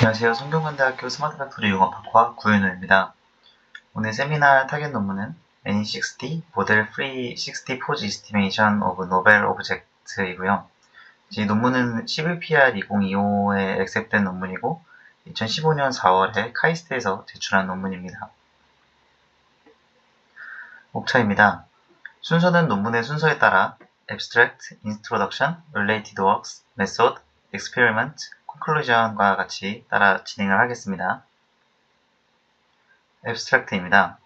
안녕하세요. 성균관대학교 스마트팩토리 융합학과 구현우입니다. 오늘 세미나 타겟 논문은 NE60 모델 Free 60 Pose Estimation of Novel Object이고요. 이 논문은 11PR2025에 액셉된 논문이고 2015년 4월에 카이스트에서 제출한 논문입니다. 목차입니다. 순서는 논문의 순서에 따라 Abstract, Introduction, Related Works, Method, Experiment, Conclusion과 같이 따라 진행을 하겠습니다. Abstract입니다.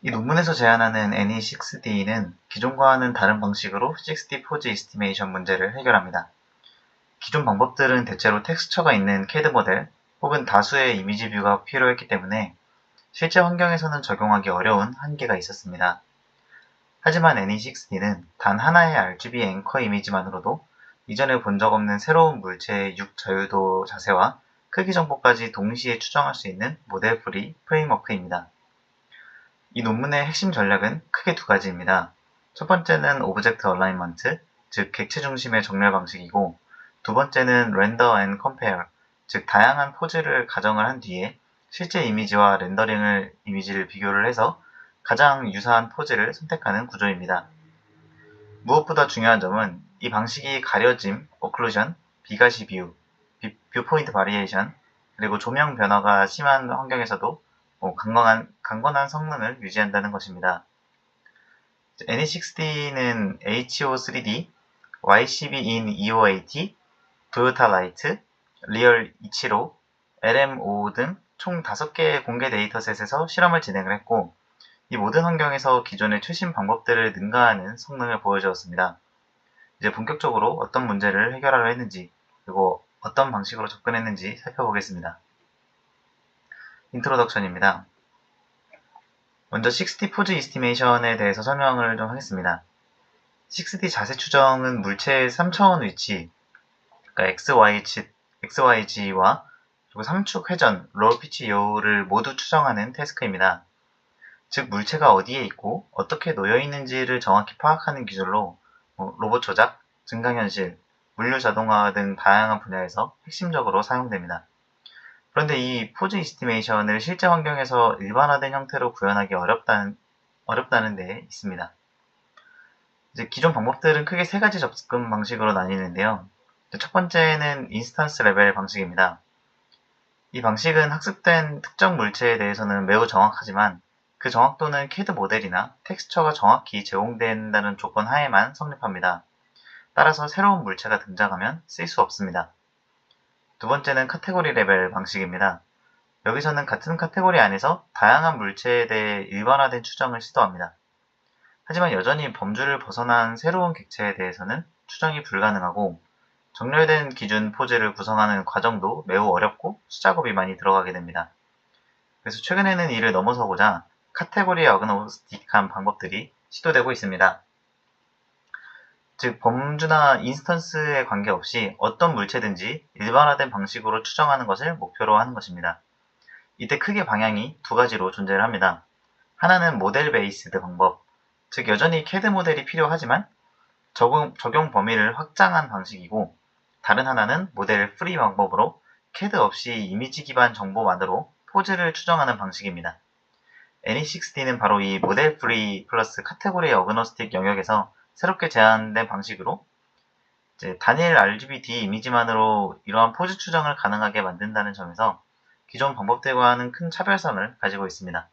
이 논문에서 제안하는 NE6D는 기존과는 다른 방식으로 60 Pose Estimation 문제를 해결합니다. 기존 방법들은 대체로 텍스처가 있는 CAD 모델 혹은 다수의 이미지 뷰가 필요했기 때문에 실제 환경에서는 적용하기 어려운 한계가 있었습니다. 하지만 NE6D는 단 하나의 RGB 앵커 이미지만으로도 이전에 본 적 없는 새로운 물체의 6자유도 자세와 크기 정보까지 동시에 추정할 수 있는 모델 프리 프레임워크입니다. 이 논문의 핵심 전략은 크게 두 가지입니다. 첫 번째는 오브젝트 얼라인먼트, 즉 객체 중심의 정렬 방식이고, 두 번째는 렌더 앤 컴페어, 즉 다양한 포즈를 가정을 한 뒤에 실제 이미지와 이미지를 비교를 해서 가장 유사한 포즈를 선택하는 구조입니다. 무엇보다 중요한 점은 이 방식이 가려짐, 오클루전, 비가시 뷰포인트 바리에이션, 그리고 조명 변화가 심한 환경에서도 강건한 성능을 유지한다는 것입니다. NE6D는 HO3D, YCB in EOAT, 도요타 라이트, 리얼 275, LM55 등 총 5개의 공개 데이터셋에서 실험을 진행을 했고, 이 모든 환경에서 기존의 최신 방법들을 능가하는 성능을 보여주었습니다. 이제 본격적으로 어떤 문제를 해결하려 했는지, 그리고 어떤 방식으로 접근했는지 살펴보겠습니다. 인트로덕션입니다. 먼저 60 포즈 이스티메이션에 대해서 설명을 좀 하겠습니다. 60 자세 추정은 물체의 3차원 위치, 그러니까 XYG와 그리고 3축 회전, 롤 피치 여우를 모두 추정하는 태스크입니다. 즉 물체가 어디에 있고 어떻게 놓여 있는지를 정확히 파악하는 기술로 로봇 조작, 증강현실, 물류 자동화 등 다양한 분야에서 핵심적으로 사용됩니다. 그런데 이 포즈 이스티메이션을 실제 환경에서 일반화된 형태로 구현하기 어렵다는 데 있습니다. 이제 기존 방법들은 크게 세 가지 접근 방식으로 나뉘는데요. 첫 번째는 인스턴스 레벨 방식입니다. 이 방식은 학습된 특정 물체에 대해서는 매우 정확하지만 그 정확도는 CAD 모델이나 텍스처가 정확히 제공된다는 조건 하에만 성립합니다. 따라서 새로운 물체가 등장하면 쓸 수 없습니다. 두 번째는 카테고리 레벨 방식입니다. 여기서는 같은 카테고리 안에서 다양한 물체에 대해 일반화된 추정을 시도합니다. 하지만 여전히 범주를 벗어난 새로운 객체에 대해서는 추정이 불가능하고 정렬된 기준 포즈를 구성하는 과정도 매우 어렵고 수작업이 많이 들어가게 됩니다. 그래서 최근에는 이를 넘어서고자 카테고리 어그노스틱한 방법들이 시도되고 있습니다. 즉 범주나 인스턴스에 관계없이 어떤 물체든지 일반화된 방식으로 추정하는 것을 목표로 하는 것입니다. 이때 크게 방향이 두 가지로 존재를 합니다. 하나는 모델 베이스드 방법, 즉 여전히 CAD 모델이 필요하지만 적용 범위를 확장한 방식이고, 다른 하나는 모델 프리 방법으로 CAD 없이 이미지 기반 정보만으로 포즈를 추정하는 방식입니다. NE6D는 바로 이 모델 프리 플러스 카테고리 어그노스틱 영역에서 새롭게 제안된 방식으로 단일 RGB-D 이미지만으로 이러한 포즈 추정을 가능하게 만든다는 점에서 기존 방법들과는 큰 차별성을 가지고 있습니다.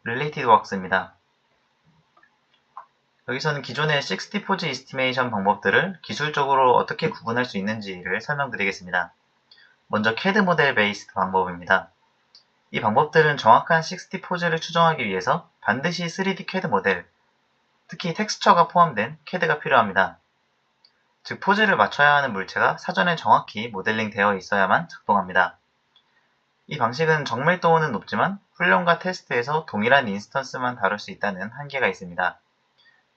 Related Works입니다. 여기서는 기존의 60 포즈 이스티메이션 방법들을 기술적으로 어떻게 구분할 수 있는지를 설명드리겠습니다. 먼저 CAD 모델 베이스드 방법입니다. 이 방법들은 정확한 60 포즈를 추정하기 위해서 반드시 3D CAD 모델, 특히 텍스처가 포함된 CAD가 필요합니다. 즉 포즈를 맞춰야 하는 물체가 사전에 정확히 모델링 되어 있어야만 작동합니다. 이 방식은 정밀도는 높지만 훈련과 테스트에서 동일한 인스턴스만 다룰 수 있다는 한계가 있습니다.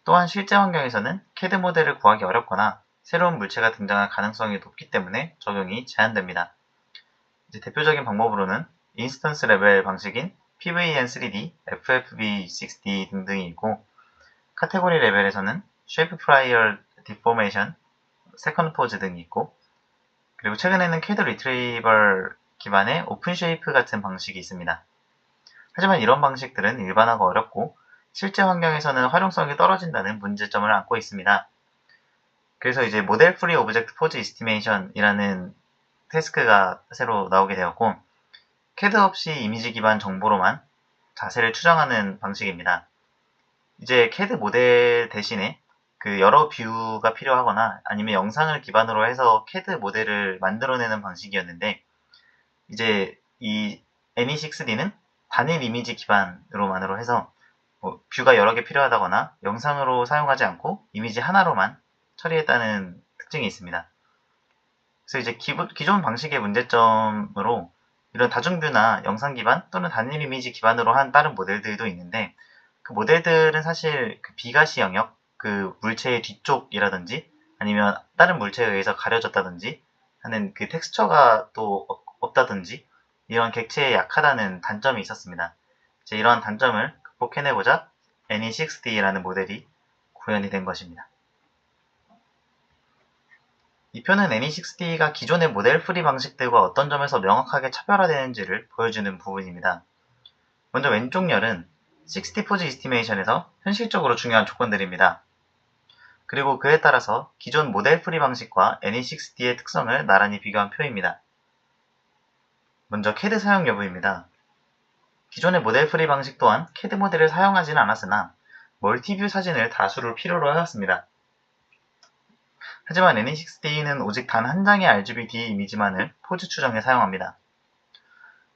또한 실제 환경에서는 CAD 모델을 구하기 어렵거나 새로운 물체가 등장할 가능성이 높기 때문에 적용이 제한됩니다. 대표적인 방법으로는 인스턴스 레벨 방식인 PVN3D, FFV6D 등등이 있고, 카테고리 레벨에서는 쉐이프 프라이얼 디포메이션, 세컨드 포즈 등이 있고, 그리고 최근에는 CAD 리트리버 기반의 오픈쉐이프 같은 방식이 있습니다. 하지만 이런 방식들은 일반화가 어렵고 실제 환경에서는 활용성이 떨어진다는 문제점을 안고 있습니다. 그래서 이제 모델 프리 오브젝트 포즈 이스티메이션이라는 태스크가 새로 나오게 되었고, CAD 없이 이미지 기반 정보로만 자세를 추정하는 방식입니다. 이제 CAD 모델 대신에 그 여러 뷰가 필요하거나 아니면 영상을 기반으로 해서 CAD 모델을 만들어내는 방식이었는데, 이제 이 NE6D는 단일 이미지 기반으로만으로 해서 뷰가 여러 개 필요하다거나 영상으로 사용하지 않고 이미지 하나로만 처리했다는 특징이 있습니다. 그래서 이제 기존 방식의 문제점으로 이런 다중뷰나 영상 기반 또는 단일 이미지 기반으로 한 다른 모델들도 있는데, 그 모델들은 사실 그 비가시 영역, 그 물체의 뒤쪽이라든지 아니면 다른 물체에 의해서 가려졌다든지 하는 그 텍스처가 또 없다든지 이런 객체에 약하다는 단점이 있었습니다. 이제 이러한 단점을 극복해내고자 NE6D라는 모델이 구현이 된 것입니다. 이 표는 NE6D가 기존의 모델 프리 방식들과 어떤 점에서 명확하게 차별화되는지를 보여주는 부분입니다. 먼저 왼쪽 열은 60 포즈 이스티메이션에서 현실적으로 중요한 조건들입니다. 그리고 그에 따라서 기존 모델 프리 방식과 NE6D의 특성을 나란히 비교한 표입니다. 먼저 CAD 사용 여부입니다. 기존의 모델 프리 방식 또한 CAD 모델을 사용하지는 않았으나 멀티뷰 사진을 다수를 필요로 하였습니다. 하지만 NE6D는 오직 단 한 장의 RGB-D 이미지만을 포즈 추정에 사용합니다.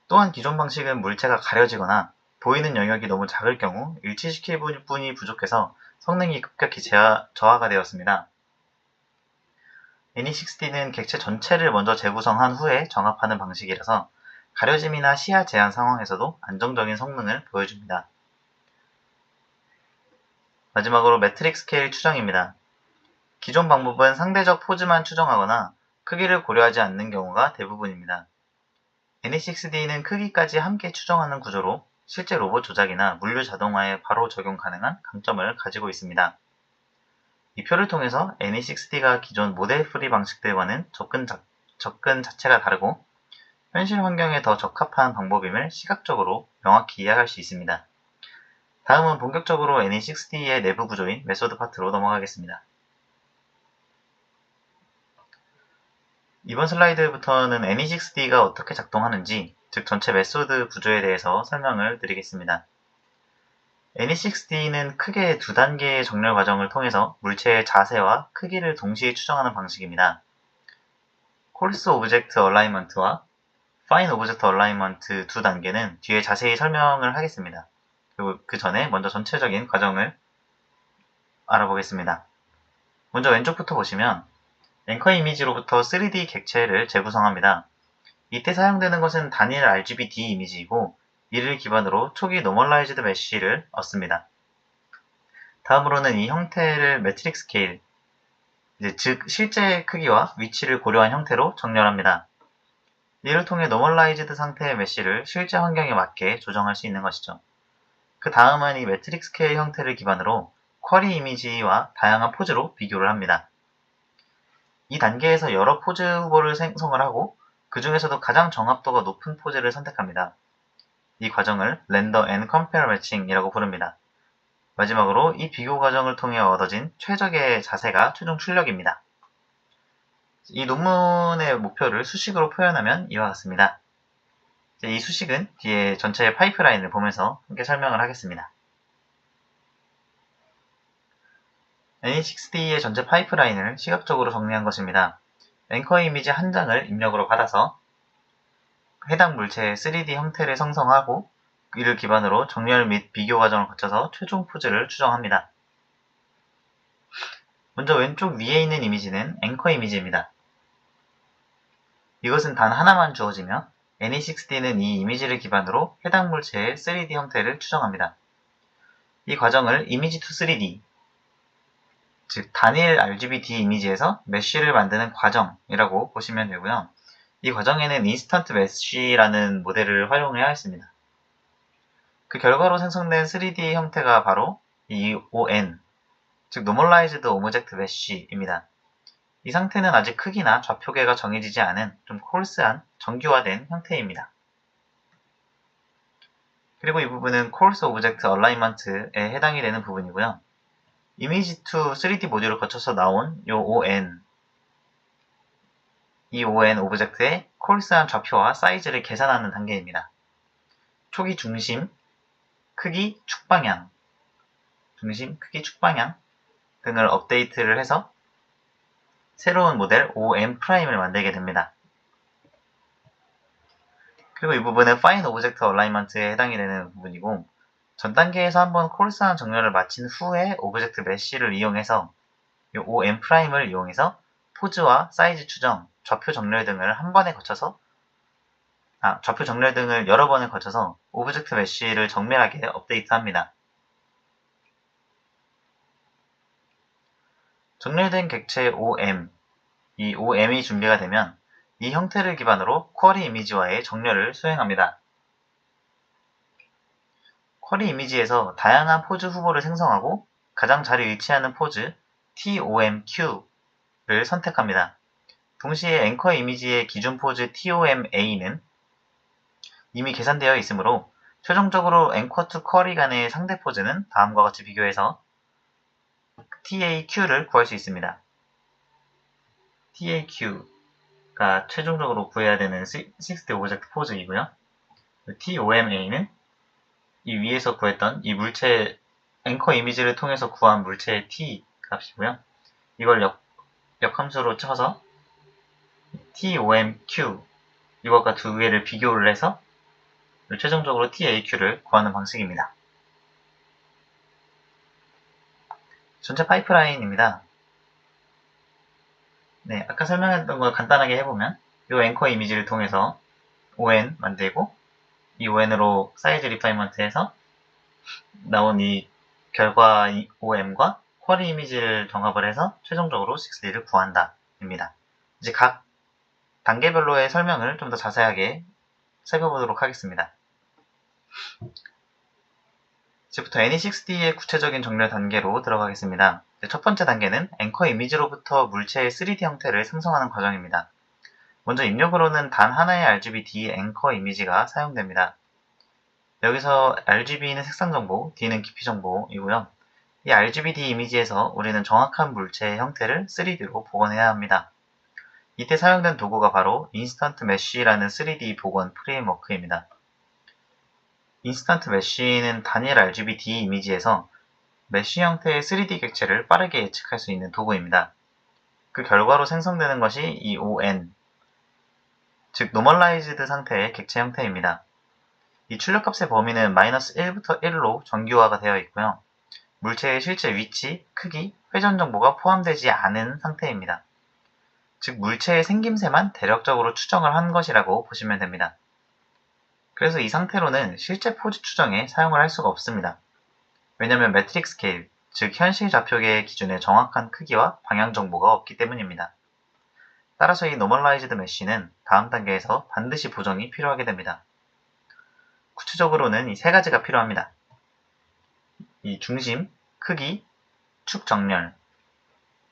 또한 기존 방식은 물체가 가려지거나 보이는 영역이 너무 작을 경우 일치시킬 부분이 부족해서 성능이 급격히 저하가 되었습니다. NE6D는 객체 전체를 먼저 재구성한 후에 정합하는 방식이라서 가려짐이나 시야 제한 상황에서도 안정적인 성능을 보여줍니다. 마지막으로 매트릭 스케일 추정입니다. 기존 방법은 상대적 포즈만 추정하거나 크기를 고려하지 않는 경우가 대부분입니다. NE6D는 크기까지 함께 추정하는 구조로 실제 로봇 조작이나 물류 자동화에 바로 적용 가능한 강점을 가지고 있습니다. 이 표를 통해서 NE6D가 기존 모델 프리 방식들과는 접근 자체가 다르고 현실 환경에 더 적합한 방법임을 시각적으로 명확히 이해할 수 있습니다. 다음은 본격적으로 NE6D의 내부 구조인 메소드 파트로 넘어가겠습니다. 이번 슬라이드부터는 NE6D가 어떻게 작동하는지, 즉 전체 메소드 구조에 대해서 설명을 드리겠습니다. NE6D는 크게 두 단계의 정렬 과정을 통해서 물체의 자세와 크기를 동시에 추정하는 방식입니다. 콜스 오브젝트 얼라이먼트와 파인 오브젝트 얼라이먼트 두 단계는 뒤에 자세히 설명을 하겠습니다. 그리고 그 전에 먼저 전체적인 과정을 알아보겠습니다. 먼저 왼쪽부터 보시면 앵커 이미지로부터 3D 객체를 재구성합니다. 이때 사용되는 것은 단일 RGB-D 이미지이고 이를 기반으로 초기 노멀라이즈드 메쉬를 얻습니다. 다음으로는 이 형태를 매트릭 스케일, 즉 실제 크기와 위치를 고려한 형태로 정렬합니다. 이를 통해 노멀라이즈드 상태의 메쉬를 실제 환경에 맞게 조정할 수 있는 것이죠. 그 다음은 이 매트릭 스케일 형태를 기반으로 쿼리 이미지와 다양한 포즈로 비교를 합니다. 이 단계에서 여러 포즈 후보를 생성을 하고 그 중에서도 가장 정합도가 높은 포즈를 선택합니다. 이 과정을 렌더 앤 컴페어 매칭이라고 부릅니다. 마지막으로 이 비교 과정을 통해 얻어진 최적의 자세가 최종 출력입니다. 이 논문의 목표를 수식으로 표현하면 이와 같습니다. 이 수식은 뒤에 전체 파이프라인을 보면서 함께 설명을 하겠습니다. NE6D의 전체 파이프라인을 시각적으로 정리한 것입니다. 앵커 이미지 한 장을 입력으로 받아서 해당 물체의 3D 형태를 생성하고 이를 기반으로 정렬 및 비교 과정을 거쳐서 최종 포즈를 추정합니다. 먼저 왼쪽 위에 있는 이미지는 앵커 이미지입니다. 이것은 단 하나만 주어지며 NE6D는 이 이미지를 기반으로 해당 물체의 3D 형태를 추정합니다. 이 과정을 이미지 투 3D, 즉 단일 RGB-D 이미지에서 메쉬를 만드는 과정이라고 보시면 되고요. 이 과정에는 인스턴트 메쉬라는 모델을 활용해야 했습니다. 그 결과로 생성된 3D 형태가 바로 이 ON, 즉 Normalized Object Mesh입니다. 이 상태는 아직 크기나 좌표계가 정해지지 않은 좀 코arse한 정규화된 형태입니다. 그리고 이 부분은 coarse object alignment에 해당이 되는 부분이고요. 이미지 to 3D 모듈을 거쳐서 나온 이 ON, 이 ON 오브젝트의 coarse한 좌표와 사이즈를 계산하는 단계입니다. 초기 중심, 크기, 축방향, 중심, 크기, 축방향 등을 업데이트를 해서 새로운 모델 OM'을 만들게 됩니다. 그리고 이 부분은 Fine Object Alignment에 해당이 되는 부분이고, 전 단계에서 한번 코arse한 정렬을 마친 후에 오브젝트 메쉬를 이용해서 이 OM'을 이용해서 포즈와 사이즈 추정, 좌표 정렬 등을 좌표 정렬 등을 여러 번을 거쳐서 오브젝트 메쉬를 정밀하게 업데이트합니다. 정렬된 객체 OM, 이 OM이 준비가 되면 이 형태를 기반으로 쿼리 이미지와의 정렬을 수행합니다. 쿼리 이미지에서 다양한 포즈 후보를 생성하고 가장 잘 일치하는 포즈 TOMQ를 선택합니다. 동시에 앵커 이미지의 기준 포즈 TOMA는 이미 계산되어 있으므로 최종적으로 앵커 투 쿼리 간의 상대 포즈는 다음과 같이 비교해서 TAQ를 구할 수 있습니다. TAQ가 최종적으로 구해야 되는 60 오브젝트 포즈이고요. TOMA는 이 위에서 구했던 이 물체 앵커 이미지를 통해서 구한 물체의 T 값이고요. 이걸 역함수로 쳐서 TOMQ 이것과 두 개를 비교를 해서 최종적으로 TAQ를 구하는 방식입니다. 전체 파이프라인입니다. 네, 아까 설명했던 걸 간단하게 해보면 이 앵커 이미지를 통해서 ON 만들고 이 ON으로 사이즈 리파이먼트 해서 나온 이 결과 OM과 쿼리 이미지를 정합을 해서 최종적으로 6D를 구한다 입니다. 이제 각 단계별로의 설명을 좀 더 자세하게 살펴보도록 하겠습니다. 이제부터 Any6D의 구체적인 정렬 단계로 들어가겠습니다. 첫 번째 단계는 앵커 이미지로부터 물체의 3D 형태를 생성하는 과정입니다. 먼저 입력으로는 단 하나의 RGB-D 앵커 이미지가 사용됩니다. 여기서 RGB는 색상 정보, D는 깊이 정보이고요. 이 RGB-D 이미지에서 우리는 정확한 물체의 형태를 3D로 복원해야 합니다. 이때 사용된 도구가 바로 인스턴트 메쉬라는 3D 복원 프레임워크입니다. 인스턴트 메쉬는 단일 RGB-D 이미지에서 메쉬 형태의 3D 객체를 빠르게 예측할 수 있는 도구입니다. 그 결과로 생성되는 것이 이 ON, 즉 노멀라이즈드 상태의 객체 형태입니다. 이 출력값의 범위는 -1부터 1로 정규화가 되어 있고요. 물체의 실제 위치, 크기, 회전 정보가 포함되지 않은 상태입니다. 즉 물체의 생김새만 대략적으로 추정을 한 것이라고 보시면 됩니다. 그래서 이 상태로는 실제 포즈 추정에 사용을 할 수가 없습니다. 왜냐하면 매트릭 스케일, 즉 현실 좌표계의 기준에 정확한 크기와 방향 정보가 없기 때문입니다. 따라서 이 노멀라이즈드 메쉬는 다음 단계에서 반드시 보정이 필요하게 됩니다. 구체적으로는 이 세 가지가 필요합니다. 이 중심, 크기, 축 정렬.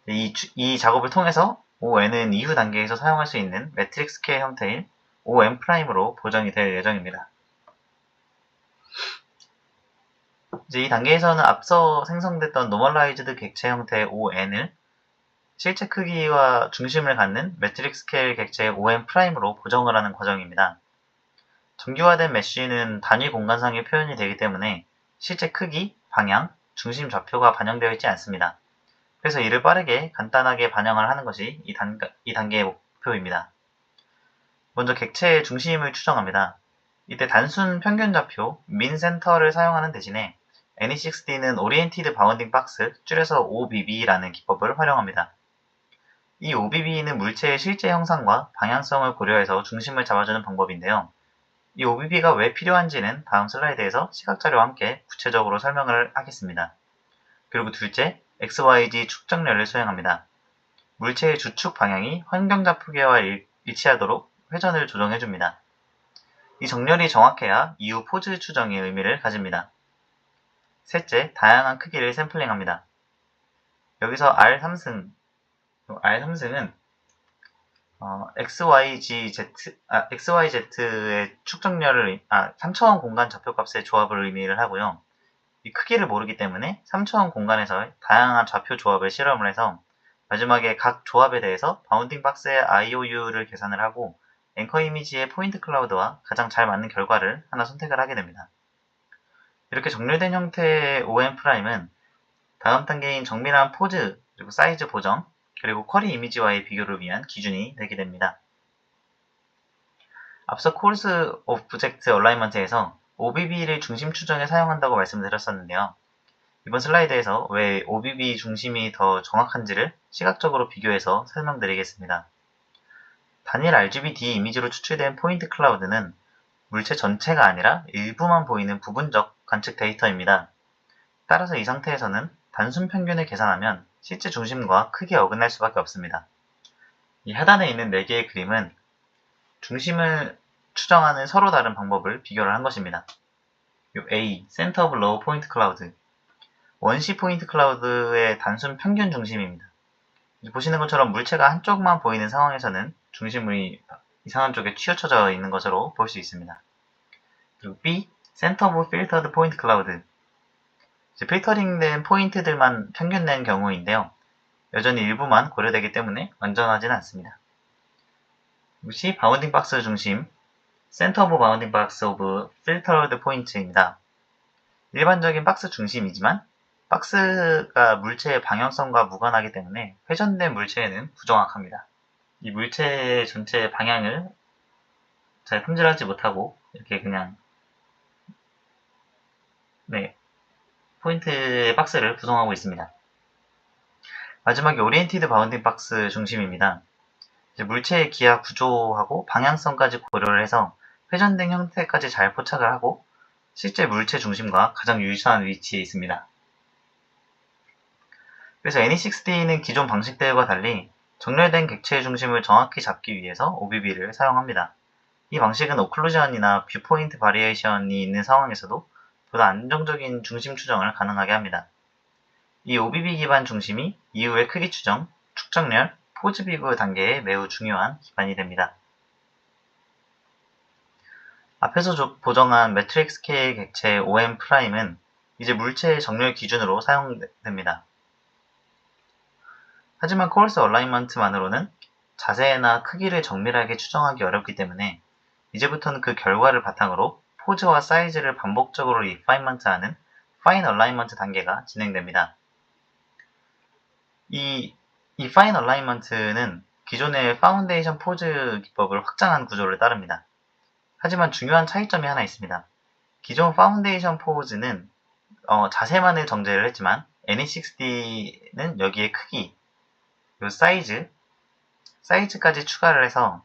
이 작업을 통해서 ON은 이후 단계에서 사용할 수 있는 매트릭 스케일 형태인 OM'으로 보정이 될 예정입니다. 이제 이 단계에서는 앞서 생성됐던 노멀라이즈드 객체 형태의 ON을 실제 크기와 중심을 갖는 매트릭 스케일 객체의 OM'으로 보정을 하는 과정입니다. 정규화된 메쉬는 단위 공간상의 표현이 되기 때문에 실제 크기, 방향, 중심 좌표가 반영되어 있지 않습니다. 그래서 이를 빠르게 간단하게 반영을 하는 것이 이 단계의 목표입니다. 먼저 객체의 중심을 추정합니다. 이때 단순 평균 좌표, 민 센터를 사용하는 대신에 Any6D는 Oriented Bounding Box, 줄여서 OBB라는 기법을 활용합니다. 이 OBB는 물체의 실제 형상과 방향성을 고려해서 중심을 잡아주는 방법인데요. 이 OBB가 왜 필요한지는 다음 슬라이드에서 시각자료와 함께 구체적으로 설명을 하겠습니다. 그리고 둘째, XYZ 축정렬을 수행합니다. 물체의 주축 방향이 환경좌표계와 일치하도록 회전을 조정해줍니다. 이 정렬이 정확해야 이후 포즈 추정의 의미를 가집니다. 셋째, 다양한 크기를 샘플링합니다. 여기서 R3승, R3승은 XYZ의 축적렬을, 3차원 공간 좌표값의 조합을 의미를 하고요. 이 크기를 모르기 때문에 3차원 공간에서 다양한 좌표 조합을 실험을 해서 마지막에 각 조합에 대해서 바운딩 박스의 IOU를 계산을 하고 앵커 이미지의 포인트 클라우드와 가장 잘 맞는 결과를 하나 선택을 하게 됩니다. 이렇게 정렬된 형태의 OM''은 다음 단계인 정밀한 포즈, 그리고 사이즈 보정, 그리고 쿼리 이미지와의 비교를 위한 기준이 되게 됩니다. 앞서 콜스 오브젝트 얼라이먼트에서 OBB를 중심 추정에 사용한다고 말씀드렸었는데요. 이번 슬라이드에서 왜 OBB 중심이 더 정확한지를 시각적으로 비교해서 설명드리겠습니다. 단일 RGB-D 이미지로 추출된 포인트 클라우드는 물체 전체가 아니라 일부만 보이는 부분적 관측 데이터입니다. 따라서 이 상태에서는 단순 평균을 계산하면 실제 중심과 크게 어긋날 수밖에 없습니다. 이 하단에 있는 4개의 그림은 중심을 추정하는 서로 다른 방법을 비교를 한 것입니다. A, Center of Low Point Cloud, 원시 포인트 클라우드의 단순 평균 중심입니다. 보시는 것처럼 물체가 한쪽만 보이는 상황에서는 중심이 이상한 쪽에 치우쳐져 있는 것으로 볼 수 있습니다. 그리고 B, Center of Filtered Point Cloud, 필터링된 포인트들만 평균낸 경우인데요. 여전히 일부만 고려되기 때문에 완전하지는 않습니다. C, 바운딩 박스 중심, Center of Bounding Box of Filtered Point입니다. 일반적인 박스 중심이지만 박스가 물체의 방향성과 무관하기 때문에 회전된 물체에는 부정확합니다. 이 물체 전체의 방향을 잘 품질하지 못하고 이렇게 그냥 포인트의 박스를 구성하고 있습니다. 마지막에 오리엔티드 바운딩 박스 중심입니다. 물체의 기하 구조하고 방향성까지 고려를 해서 회전된 형태까지 잘 포착을 하고 실제 물체 중심과 가장 유사한 위치에 있습니다. 그래서 NE6D는 기존 방식들과 달리 정렬된 객체의 중심을 정확히 잡기 위해서 OBB를 사용합니다. 이 방식은 오클루전이나 뷰포인트 바리에이션이 있는 상황에서도 보다 안정적인 중심 추정을 가능하게 합니다. 이 OBB 기반 중심이 이후의 크기 추정, 축적렬, 포즈 비교 단계에 매우 중요한 기반이 됩니다. 앞에서 보정한 매트릭스 K의 객체 OM''은 이제 물체의 정렬 기준으로 사용됩니다. 하지만 코러스 얼라이먼트만으로는 자세나 크기를 정밀하게 추정하기 어렵기 때문에 이제부터는 그 결과를 바탕으로 포즈와 사이즈를 반복적으로 리파인먼트하는 파인 얼라이먼트 단계가 진행됩니다. 이 파인 얼라이먼트는 기존의 파운데이션 포즈 기법을 확장한 구조를 따릅니다. 하지만 중요한 차이점이 하나 있습니다. 기존 파운데이션 포즈는 자세만을 정제를 했지만 NE6D는 여기에 크기, 사이즈까지 추가를 해서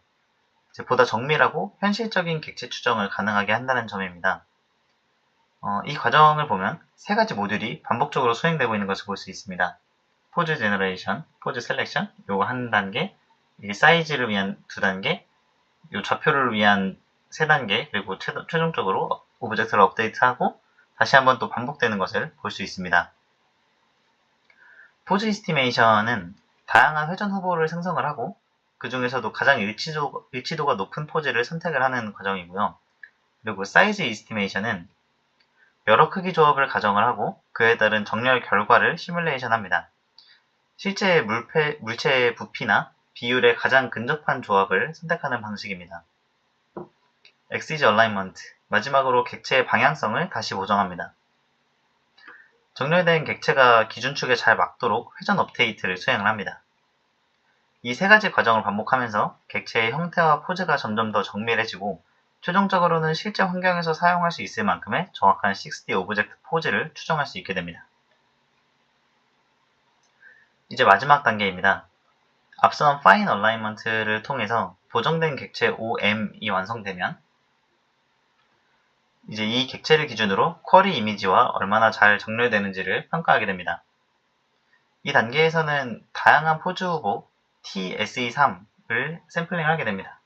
보다 정밀하고 현실적인 객체 추정을 가능하게 한다는 점입니다. 이 과정을 보면 세 가지 모듈이 반복적으로 수행되고 있는 것을 볼 수 있습니다. 포즈 제너레이션, 포즈 셀렉션, 요거 한 단계, 사이즈를 위한 두 단계, 요 좌표를 위한 세 단계, 그리고 최종적으로 오브젝트를 업데이트하고 다시 한번 또 반복되는 것을 볼 수 있습니다. 포즈 이스티메이션은 다양한 회전 후보를 생성을 하고 그 중에서도 가장 일치도가 높은 포즈를 선택을 하는 과정이고요. 그리고 사이즈 이스티메이션은 여러 크기 조합을 가정을 하고 그에 따른 정렬 결과를 시뮬레이션 합니다. 실제 물체의 부피나 비율에 가장 근접한 조합을 선택하는 방식입니다. 엑시즈 얼라이먼트, 마지막으로 객체의 방향성을 다시 보정합니다. 정렬된 객체가 기준축에 잘 맞도록 회전 업데이트를 수행을 합니다. 이 세 가지 과정을 반복하면서 객체의 형태와 포즈가 점점 더 정밀해지고 최종적으로는 실제 환경에서 사용할 수 있을 만큼의 정확한 6D 오브젝트 포즈를 추정할 수 있게 됩니다. 이제 마지막 단계입니다. 앞선 파인 얼라이먼트를 통해서 보정된 객체 OM이 완성되면 이제 이 객체를 기준으로 쿼리 이미지와 얼마나 잘 정렬되는지를 평가하게 됩니다. 이 단계에서는 다양한 포즈 후보 TSE3을 샘플링하게 됩니다.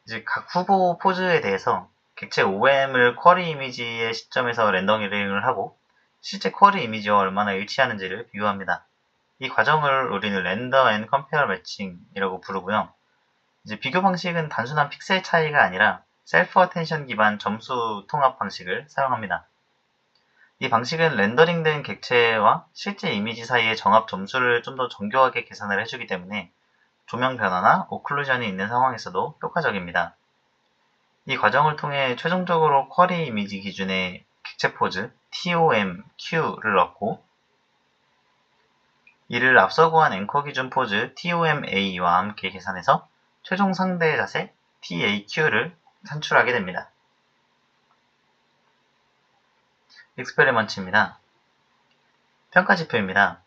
이제 각 후보 포즈에 대해서 객체 OM을 쿼리 이미지의 시점에서 렌더링을 하고 실제 쿼리 이미지와 얼마나 일치하는지를 비교합니다. 이 과정을 우리는 렌더 앤 컴페어 매칭이라고 부르고요. 이제 비교 방식은 단순한 픽셀 차이가 아니라 셀프 어텐션 기반 점수 통합 방식을 사용합니다. 이 방식은 렌더링된 객체와 실제 이미지 사이의 정합 점수를 좀 더 정교하게 계산을 해주기 때문에 조명 변화나 오클루전이 있는 상황에서도 효과적입니다. 이 과정을 통해 최종적으로 쿼리 이미지 기준의 객체 포즈 TOM-Q를 얻고 이를 앞서 구한 앵커 기준 포즈 TOM-A와 함께 계산해서 최종 상대 자세 TAQ를 산출하게 됩니다. 익스페리먼트입니다. 평가 지표입니다.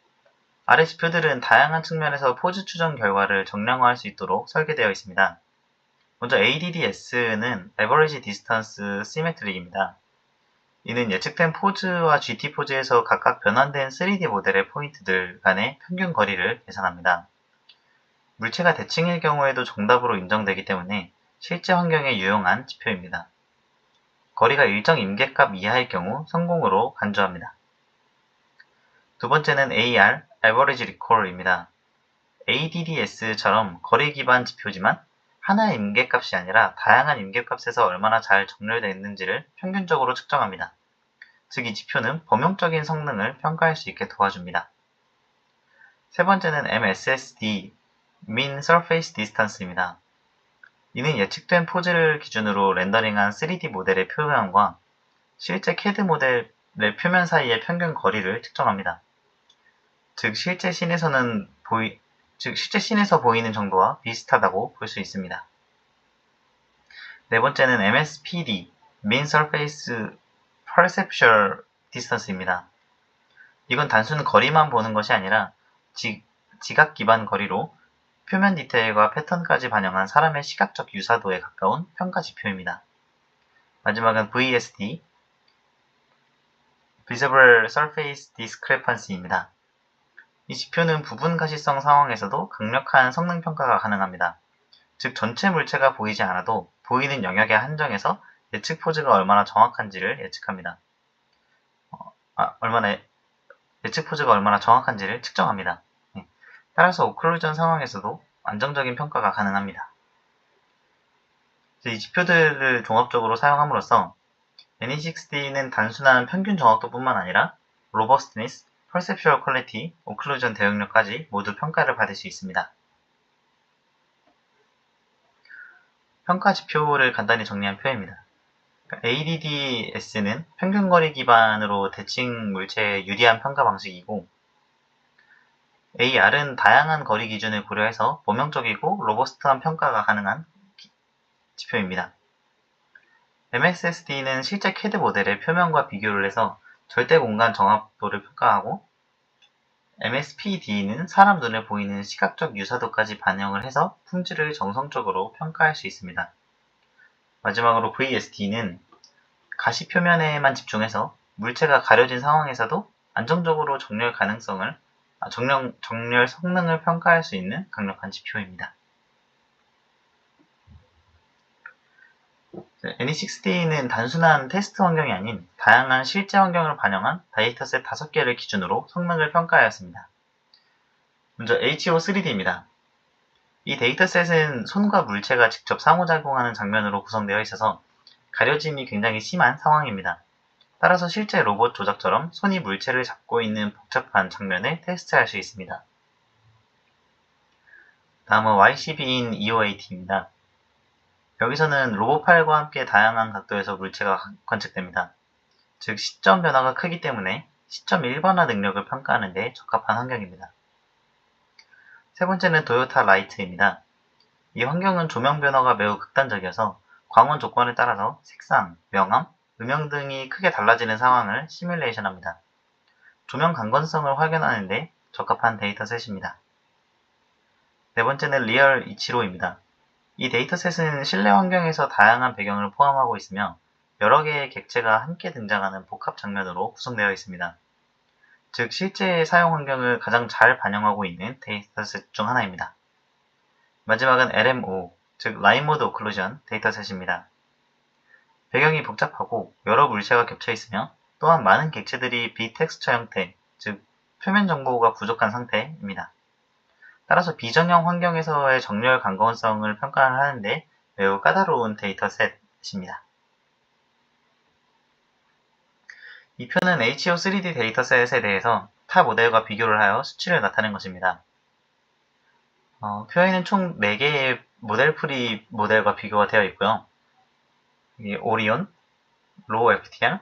아래 지표들은 다양한 측면에서 포즈 추정 결과를 정량화할 수 있도록 설계되어 있습니다. 먼저 ADDS는 Average Distance Symmetric입니다. 이는 예측된 포즈와 GT 포즈에서 각각 변환된 3D 모델의 포인트들 간의 평균 거리를 계산합니다. 물체가 대칭일 경우에도 정답으로 인정되기 때문에 실제 환경에 유용한 지표입니다. 거리가 일정 임계값 이하일 경우 성공으로 간주합니다. 두 번째는 AR, Average Recall입니다. ADDS처럼 거리 기반 지표지만 하나의 임계값이 아니라 다양한 임계값에서 얼마나 잘 정렬되어 있는지를 평균적으로 측정합니다. 즉, 이 지표는 범용적인 성능을 평가할 수 있게 도와줍니다. 세 번째는 MSSD, Mean Surface Distance입니다. 이는 예측된 포즈를 기준으로 렌더링한 3D 모델의 표면과 실제 CAD 모델의 표면 사이의 평균 거리를 측정합니다. 즉, 실제 씬에서 보이는 정도와 비슷하다고 볼 수 있습니다. 네 번째는 MSPD, Mean Surface Perceptual Distance입니다. 이건 단순 거리만 보는 것이 아니라 지각 기반 거리로 표면 디테일과 패턴까지 반영한 사람의 시각적 유사도에 가까운 평가 지표입니다. 마지막은 VSD, Visible Surface Discrepancy입니다. 이 지표는 부분 가시성 상황에서도 강력한 성능 평가가 가능합니다. 즉, 전체 물체가 보이지 않아도 보이는 영역에 한정해서 예측 포즈가 얼마나 정확한지를 예측합니다. 예측 포즈가 얼마나 정확한지를 측정합니다. 따라서 오클루전 상황에서도 안정적인 평가가 가능합니다. 이 지표들을 종합적으로 사용함으로써 NE6D는 단순한 평균 정확도뿐만 아니라 로버스트니스, 퍼셉츄얼 퀄리티, 오클루전 대응력까지 모두 평가를 받을 수 있습니다. 평가 지표를 간단히 정리한 표입니다. ADDS는 평균거리 기반으로 대칭 물체에 유리한 평가 방식이고, AR은 다양한 거리 기준을 고려해서 범용적이고 로버스트한 평가가 가능한 지표입니다. MSSD는 실제 CAD 모델의 표면과 비교를 해서 절대 공간 정합도를 평가하고, MSPD는 사람 눈에 보이는 시각적 유사도까지 반영을 해서 품질을 정성적으로 평가할 수 있습니다. 마지막으로 VSD는 가시 표면에만 집중해서 물체가 가려진 상황에서도 안정적으로 정렬 성능을 평가할 수 있는 강력한 지표입니다. NE6D는 단순한 테스트 환경이 아닌 다양한 실제 환경을 반영한 데이터셋 5개를 기준으로 성능을 평가하였습니다. 먼저 HO3D입니다. 이 데이터셋은 손과 물체가 직접 상호작용하는 장면으로 구성되어 있어서 가려짐이 굉장히 심한 상황입니다. 따라서 실제 로봇 조작처럼 손이 물체를 잡고 있는 복잡한 장면을 테스트할 수 있습니다. 다음은 YCB인 EOAT입니다. 여기서는 로봇팔과 함께 다양한 각도에서 물체가 관측됩니다. 즉, 시점 변화가 크기 때문에 시점 1번화 능력을 평가하는 데 적합한 환경입니다. 세 번째는 도요타 라이트입니다. 이 환경은 조명 변화가 매우 극단적이어서 광원 조건에 따라서 색상, 명암, 음영 등이 크게 달라지는 상황을 시뮬레이션합니다. 조명 강건성을 확인하는 데 적합한 데이터셋입니다. 네 번째는 리얼 이치로입니다. 이 데이터셋은 실내 환경에서 다양한 배경을 포함하고 있으며 여러 개의 객체가 함께 등장하는 복합 장면으로 구성되어 있습니다. 즉, 실제 사용 환경을 가장 잘 반영하고 있는 데이터셋 중 하나입니다. 마지막은 LMO, 즉 라인 모드 오클루전 데이터셋입니다. 배경이 복잡하고 여러 물체가 겹쳐 있으며 또한 많은 객체들이 비텍스처 형태, 즉 표면 정보가 부족한 상태입니다. 따라서 비정형 환경에서의 정렬 간과성을 평가를 하는데 매우 까다로운 데이터셋입니다. 이 표는 HO3D 데이터셋에 대해서 타 모델과 비교를 하여 수치를 나타낸 것입니다. 표에는 총 4개의 모델풀이 모델과 비교가 되어 있고요. 오리온, 로우 FTR,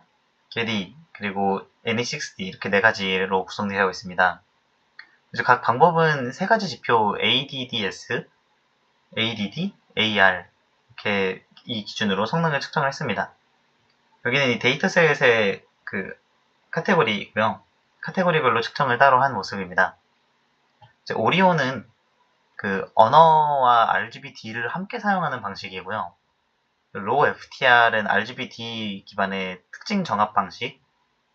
게디, 그리고 NE6D 이렇게 4가지로 구성되어 있습니다. 그래서 각 방법은 3가지 지표 ADDS, ADD, AR 이렇게 이 기준으로 성능을 측정을 했습니다. 여기는 이 데이터셋의 카테고리이고요. 카테고리별로 측정을 따로 한 모습입니다. 오리온은 언어와 RGBD를 함께 사용하는 방식이고요. 로우 FTR은 RGBD 기반의 특징 정합 방식,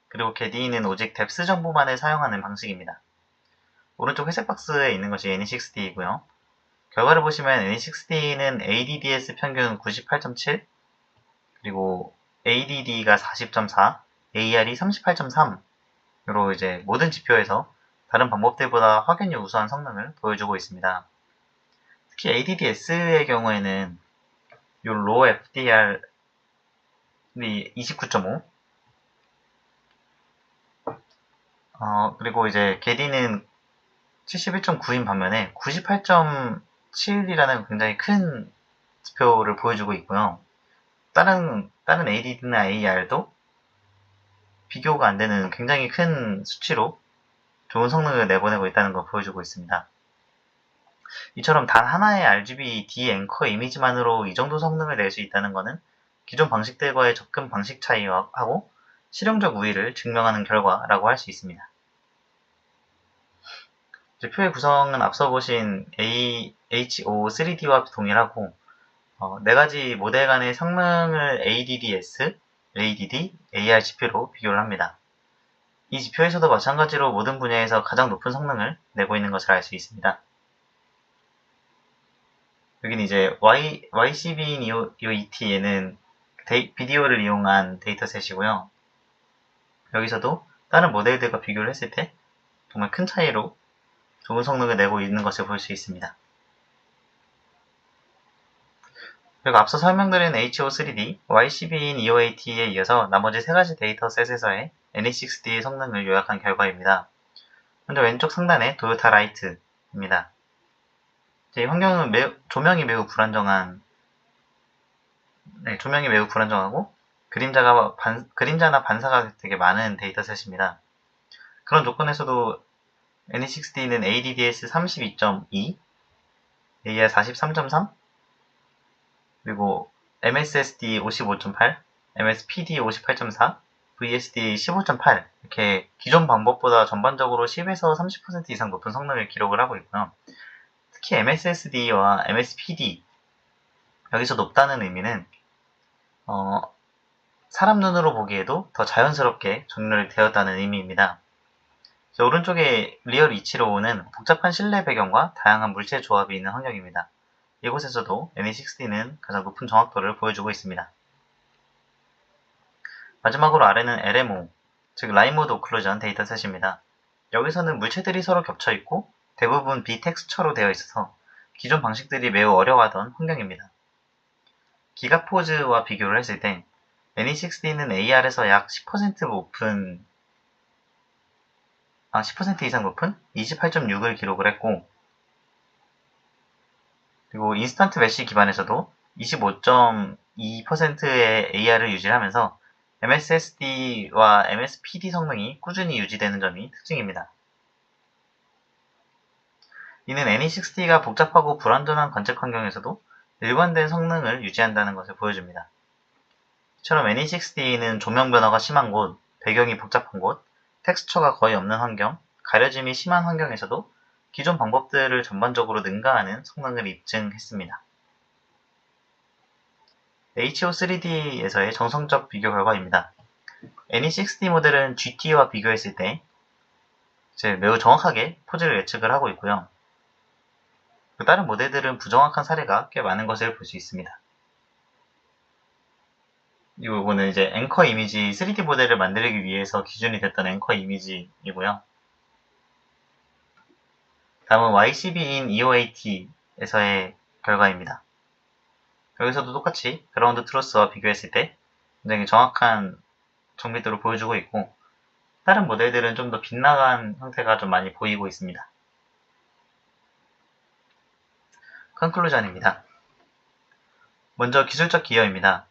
그리고 게디는 오직 뎁스 정보만을 사용하는 방식입니다. 오른쪽 회색 박스에 있는 것이 NE6D이고요. 결과를 보시면 NE6D는 ADDS 평균 98.7, 그리고 ADD가 40.4, AR이 38.3으로 이제 모든 지표에서 다른 방법들보다 확연히 우수한 성능을 보여주고 있습니다. 특히 ADDS의 경우에는 이 로우 FDR이 29.5, 그리고 이제 게디는 71.9인 반면에 98.7이라는 굉장히 큰 지표를 보여주고 있고요. 다른 ADD나 AR도 비교가 안 되는 굉장히 큰 수치로 좋은 성능을 내보내고 있다는 걸 보여주고 있습니다. 이처럼 단 하나의 RGB-D 앵커 이미지만으로 이 정도 성능을 낼 수 있다는 것은 기존 방식들과의 접근 방식 차이하고 실용적 우위를 증명하는 결과라고 할 수 있습니다. 표의 구성은 앞서 보신 HO3D와 동일하고 4가지 모델 간의 성능을 ADDS, ADD, AR 지표로 비교를 합니다. 이 지표에서도 마찬가지로 모든 분야에서 가장 높은 성능을 내고 있는 것을 알 수 있습니다. 여기는 이제 YCB인 EOET에는 비디오를 이용한 데이터셋이고요. 여기서도 다른 모델들과 비교를 했을 때 정말 큰 차이로 좋은 성능을 내고 있는 것을 볼 수 있습니다. 그리고 앞서 설명드린 HO3D, YCB인 EOAT에 이어서 나머지 3가지 데이터셋에서의 NE6D의 성능을 요약한 결과입니다. 먼저 왼쪽 상단에 도요타 라이트입니다. 이 환경은 조명이 매우 불안정하고 그림자나 반사가 되게 많은 데이터셋입니다. 그런 조건에서도 NE6D는 ADDS 32.2, AR 43.3, 그리고 MSSD 55.8, MSPD 58.4, VSD 15.8 이렇게 기존 방법보다 전반적으로 10에서 30% 이상 높은 성능을 기록을 하고 있고요. 특히 MSSD와 MSPD 여기서 높다는 의미는 사람 눈으로 보기에도 더 자연스럽게 정렬되었다는 의미입니다. 오른쪽에 리얼 이치로우는 복잡한 실내 배경과 다양한 물체 조합이 있는 환경입니다. 이곳에서도 NE6D는 가장 높은 정확도를 보여주고 있습니다. 마지막으로 아래는 LMO, 즉 라인 모드 오클루전 데이터셋입니다. 여기서는 물체들이 서로 겹쳐있고 대부분 비텍스처로 되어 있어서 기존 방식들이 매우 어려워하던 환경입니다. 기가포즈와 비교를 했을 때 NE6D는 AR에서 약 10% 이상 높은 28.6을 기록을 했고, 그리고 인스턴트 메쉬 기반에서도 25.2%의 AR을 유지하면서 MSSD와 MSPD 성능이 꾸준히 유지되는 점이 특징입니다. 이는 NE6D가 복잡하고 불완전한 관측 환경에서도 일관된 성능을 유지한다는 것을 보여줍니다. 이처럼 NE6D는 조명 변화가 심한 곳, 배경이 복잡한 곳, 텍스처가 거의 없는 환경, 가려짐이 심한 환경에서도 기존 방법들을 전반적으로 능가하는 성능을 입증했습니다. HO3D에서의 정성적 비교 결과입니다. NE6D 모델은 GT와 비교했을 때 매우 정확하게 포즈를 예측을 하고 있고요. 다른 모델들은 부정확한 사례가 꽤 많은 것을 볼 수 있습니다. 이거는 이제 앵커 이미지 3D 모델을 만들기 위해서 기준이 됐던 앵커 이미지이고요. 다음은 YCB인 EOAT에서의 결과입니다. 여기서도 똑같이 그라운드 트루스와 비교했을 때 굉장히 정확한 정밀도를 보여주고 있고, 다른 모델들은 좀 더 빗나간 형태가 좀 많이 보이고 있습니다. 컨클루전입니다. 먼저 기술적 기여입니다.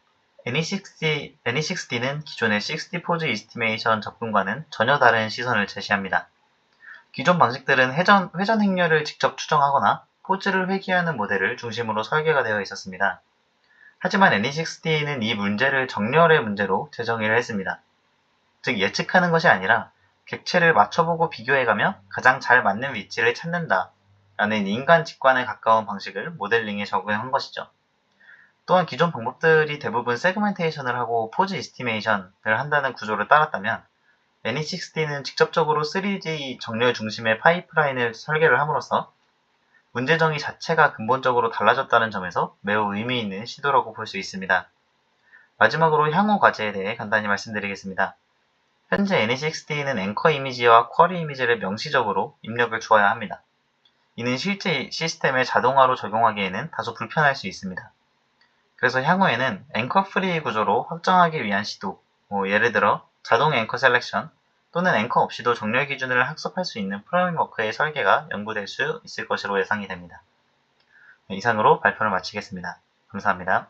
NE60D는 기존의 60 포즈 이스티메이션 접근과는 전혀 다른 시선을 제시합니다. 기존 방식들은 회전 행렬을 직접 추정하거나 포즈를 회귀하는 모델을 중심으로 설계가 되어 있었습니다. 하지만 NE60D는 이 문제를 정렬의 문제로 재정의를 했습니다. 즉 예측하는 것이 아니라 객체를 맞춰보고 비교해가며 가장 잘 맞는 위치를 찾는다 라는 인간 직관에 가까운 방식을 모델링에 적용한 것이죠. 또한 기존 방법들이 대부분 세그멘테이션을 하고 포즈 이스티메이션을 한다는 구조를 따랐다면 NE60D는 직접적으로 3D 정렬 중심의 파이프라인을 설계를 함으로써 문제 정의 자체가 근본적으로 달라졌다는 점에서 매우 의미 있는 시도라고 볼 수 있습니다. 마지막으로 향후 과제에 대해 간단히 말씀드리겠습니다. 현재 NE60D는 앵커 이미지와 쿼리 이미지를 명시적으로 입력을 주어야 합니다. 이는 실제 시스템에 자동화로 적용하기에는 다소 불편할 수 있습니다. 그래서 향후에는 앵커 프리 구조로 확정하기 위한 시도, 예를 들어 자동 앵커 셀렉션 또는 앵커 없이도 정렬 기준을 학습할 수 있는 프레임워크의 설계가 연구될 수 있을 것으로 예상이 됩니다. 이상으로 발표를 마치겠습니다. 감사합니다.